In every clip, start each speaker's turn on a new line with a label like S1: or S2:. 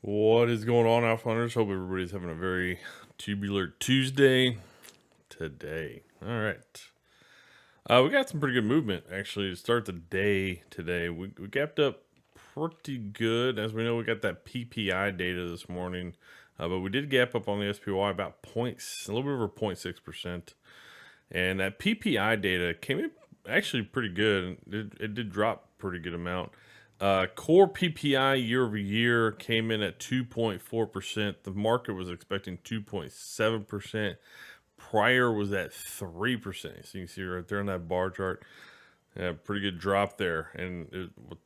S1: What is going on, Alpha Hunters? Hope everybody's having a very tubular Tuesday today. All right. We got some pretty good movement, actually, to start the day today. We gapped up pretty good. As we know, we got that PPI data this morning, but we did gap up on the SPY about points, a little bit over 0.6%. And that PPI data came in actually pretty good. It did drop pretty good amount. Core PPI year over year came in at 2.4%. The market was expecting 2.7%. Prior was at 3%. So you can see right there on that bar chart, yeah, pretty good drop there. And what's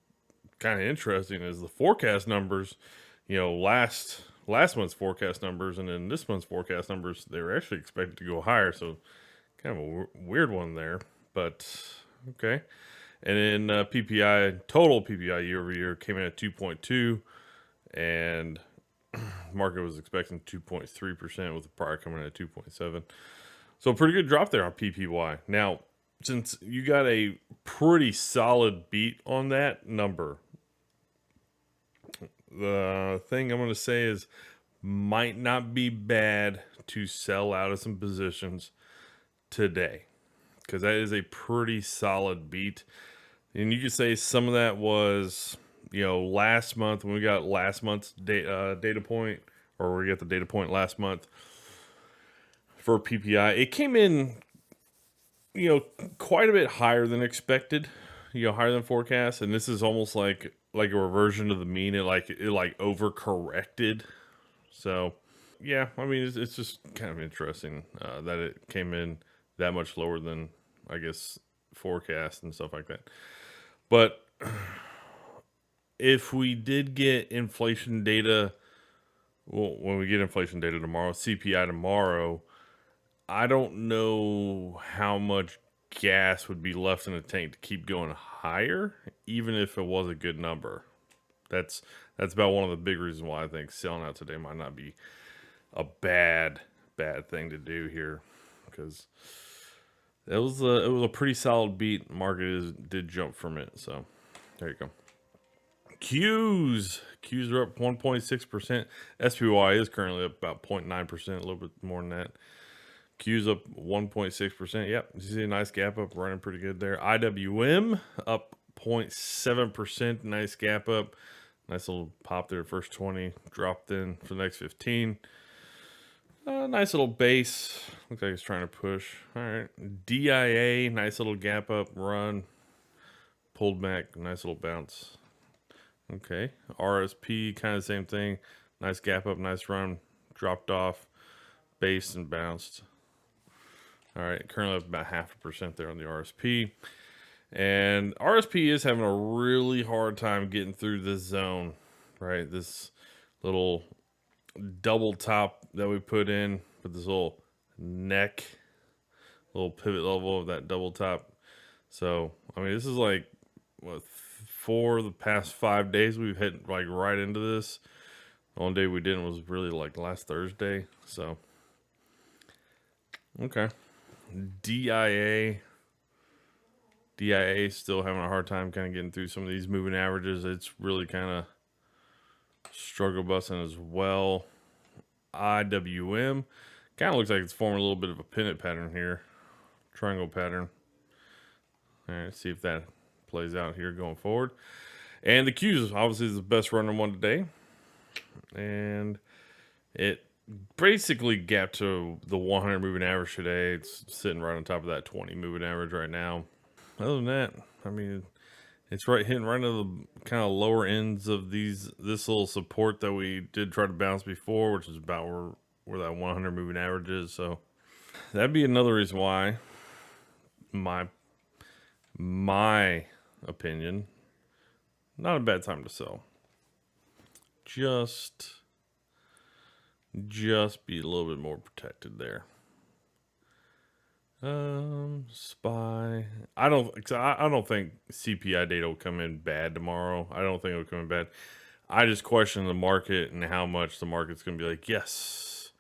S1: kind of interesting is the forecast numbers. Last month's forecast numbers and then this month's forecast numbers, they were actually expected to go higher. So kind of a weird one there, but okay. And then PPI, total PPI year over year came in at 2.2, and market was expecting 2.3% with the prior coming in at 2.7. So a pretty good drop there on PPY. Now, since you got a pretty solid beat on that number, the thing I'm going to say is might not be bad to sell out of some positions today, because that is a pretty solid beat. And you could say some of that was, last month when we got last month's data point, or we got the data point last month for PPI. It came in, quite a bit higher than expected, higher than forecast. And this is almost like a reversion to the mean. It overcorrected. So, yeah, I mean, it's just kind of interesting that it came in that much lower than, I guess, forecast and stuff like that. But if we did get inflation data, well, when we get inflation data tomorrow, CPI tomorrow, I don't know how much gas would be left in the tank to keep going higher, even if it was a good number. That's about one of the big reasons why I think selling out today might not be a bad thing to do here, because it was a pretty solid beat. Market did jump from it, so there you go. Qs are up 1.6%. SPY is currently up about 0.9%, a little bit more than that. Qs up 1.6%. Yep, you see a nice gap up, running pretty good there. IWM up 0.7%. Nice gap up. Nice little pop there, first 20. Dropped in for the next 15. Nice little base. Looks like it's trying to push. All right. DIA, nice little gap up, run. Pulled back, nice little bounce. Okay. RSP, kind of the same thing. Nice gap up, nice run. Dropped off, base, and bounced. All right. Currently up about 0.5% there on the RSP. And RSP is having a really hard time getting through this zone, right? This little double top that we put in with this little neck, little pivot level of that double top. So, I mean, this is like, what, for the past 5 days we've hit like right into this. The only day we didn't was really like last Thursday. So, okay. DIA still having a hard time kind of getting through some of these moving averages. It's really kind of struggle busting as well. IWM kind of looks like it's forming a little bit of a pennant pattern here, triangle pattern. All right, see if that plays out here going forward. And the Qs obviously is the best running one today, and it basically gapped to the 100 moving average today. It's sitting right on top of that 20 moving average right now. Other than that, I mean, it's hitting right into the kind of lower ends of this little support that we did try to bounce before, which is about where that 100 moving average is. So that'd be another reason why, my opinion, not a bad time to sell. Just be a little bit more protected there. SPY. I don't think CPI data will come in bad tomorrow. I don't think it'll come in bad. I just question the market and how much the market's going to be like, yes,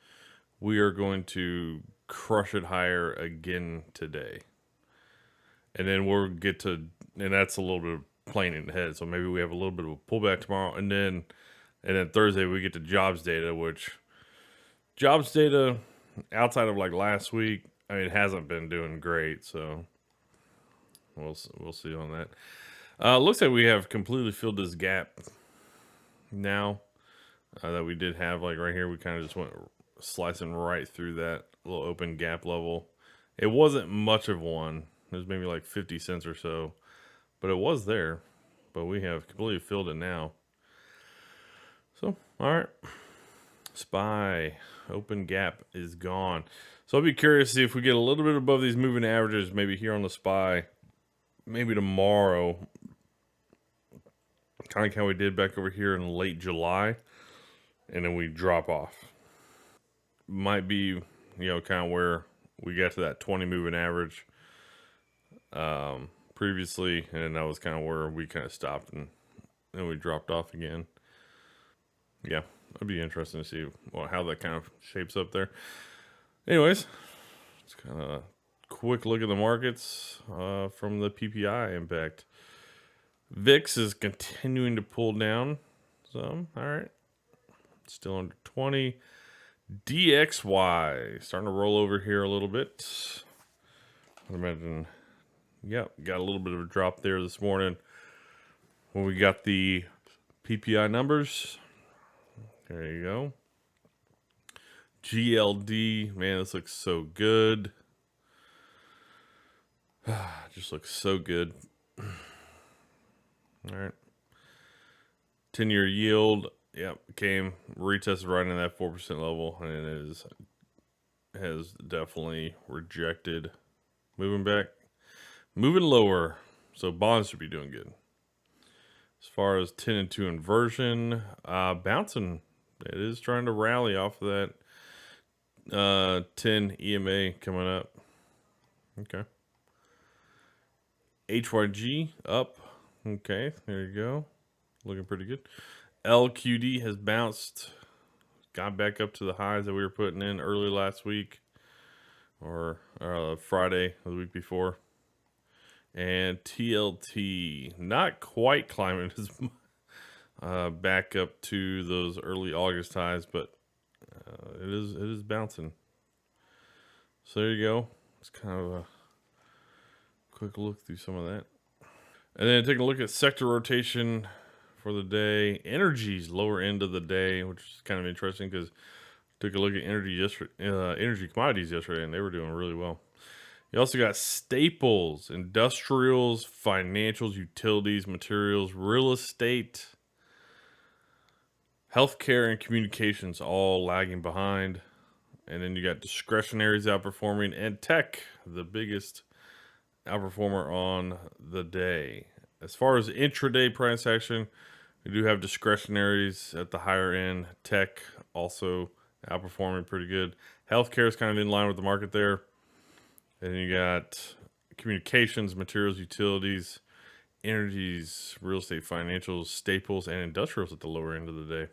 S1: we are going to crush it higher again today. And then we'll get to, and that's a little bit of planning ahead. So maybe we have a little bit of a pullback tomorrow, and then And then Thursday we get to jobs data, which jobs data outside of like last week, I mean, it hasn't been doing great. So we'll see on that. Looks like we have completely filled this gap now that we did have like right here. We kind of just went slicing right through that little open gap level. It wasn't much of one. It was maybe like 50 cents or so, but it was there. But we have completely filled it now. So, all right. SPY open gap is gone. So I'll be curious to see if we get a little bit above these moving averages, maybe here on the SPY, maybe tomorrow, kind of like how we did back over here in late July, and then we drop off. Might be, kind of where we got to that 20 moving average previously, and that was kind of where we kind of stopped and then we dropped off again. Yeah, it'd be interesting to see how that kind of shapes up there. Anyways, it's kind of a quick look at the markets from the PPI impact. VIX is continuing to pull down some. All right, still under 20. DXY starting to roll over here a little bit. I imagine, got a little bit of a drop there this morning when we got the PPI numbers. There you go. GLD, man, this looks so good. Just looks so good. All right. 10-year yield, yep, came retested right in that 4% level, and it has definitely rejected. Moving back, moving lower. So bonds should be doing good. As far as 10 and 2 inversion, bouncing. It is trying to rally off of that 10 EMA coming up. Okay. HYG up. Okay, there you go. Looking pretty good. LQD has bounced, got back up to the highs that we were putting in early last week or Friday of the week before. And TLT not quite climbing back up to those early August highs, but it is bouncing. So there you go. It's kind of a quick look through some of that. And then taking a look at sector rotation for the day. Energy's lower end of the day, which is kind of interesting because took a look at energy commodities yesterday, and they were doing really well. You also got staples, industrials, financials, utilities, materials, real estate, healthcare, and communications all lagging behind. And then you got discretionaries outperforming, and tech, the biggest outperformer on the day. As far as intraday price action, we do have discretionaries at the higher end. Tech also outperforming pretty good. Healthcare is kind of in line with the market there. And then you got communications, materials, utilities, energies, real estate, financials, staples, and industrials at the lower end of the day.